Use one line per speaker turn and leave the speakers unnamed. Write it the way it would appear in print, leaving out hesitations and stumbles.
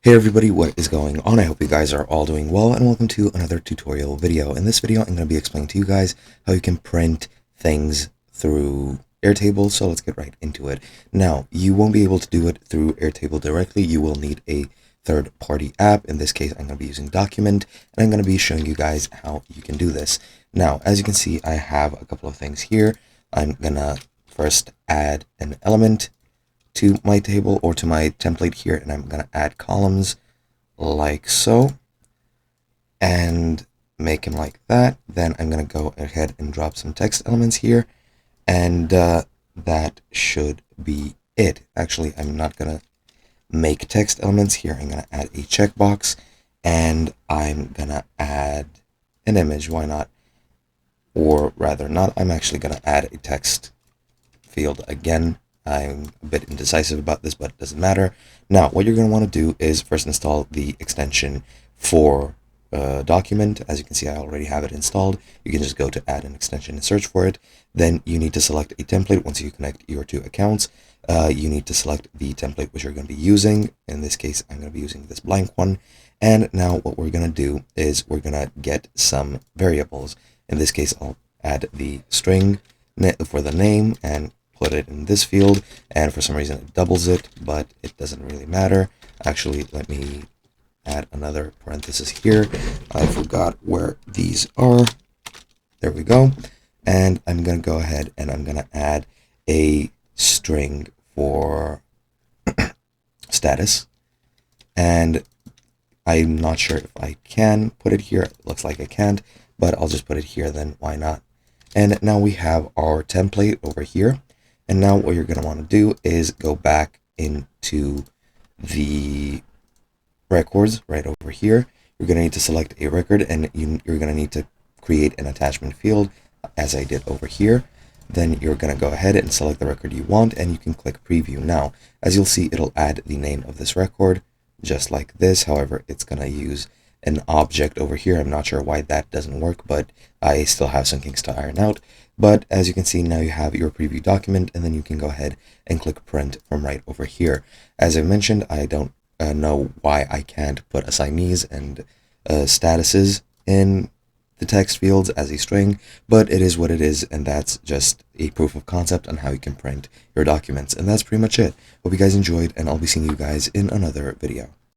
Hey everybody, what is going on? I hope you guys are all doing well, and welcome to another tutorial video. In this video, I'm going to be explaining to you guys how you can print things through Airtable, so let's get right into it. Now, you won't be able to do it through Airtable directly. You will need a third-party app. In this case, I'm going to be using Document, and I'm going to be showing you guys how you can do this. Now, as you can see, I have a couple of things here. I'm going to first add an element to my table or to my template here, and I'm going to add columns like so and make them like that. Then I'm going to go ahead and drop some text elements here, and that should be it. Actually, I'm not going to make text elements here. I'm going to add a checkbox, and I'm going to add an image. Why not? Or rather not. I'm actually going to add a text field again. I'm a bit indecisive about this, but it doesn't matter. Now, what you're going to want to do is first install the extension for Document. As you can see, I already have it installed. You can just go to add an extension and search for it. Then you need to select a template. Once you connect your two accounts, you need to select the template which you're going to be using. In this case, I'm going to be using this blank one. And now what we're going to do is we're going to get some variables. In this case, I'll add the string for the name and put it in this field, and for some reason it doubles it, but it doesn't really matter. Actually, let me add another parenthesis here. I forgot where these are. There we go. And I'm going to go ahead and I'm going to add a string for status. And I'm not sure if I can put it here. It looks like I can't, but I'll just put it here then. Why not? And now we have our template over here. And now what you're going to want to do is go back into the records right over here. You're going to need to select a record, and you're going to need to create an attachment field as I did over here. Then you're going to go ahead and select the record you want, and you can click preview. Now, as you'll see, it'll add the name of this record just like this. However, it's going to use an object over here. I'm not sure why that doesn't work, but I still have some kinks to iron out. But as you can see, now you have your preview document, and then you can go ahead and click print from right over here. As I mentioned, I don't know why I can't put assignees and statuses in the text fields as a string, but it is what it is, and that's just a proof of concept on how you can print your documents. And that's pretty much it. Hope you guys enjoyed, and I'll be seeing you guys in another video.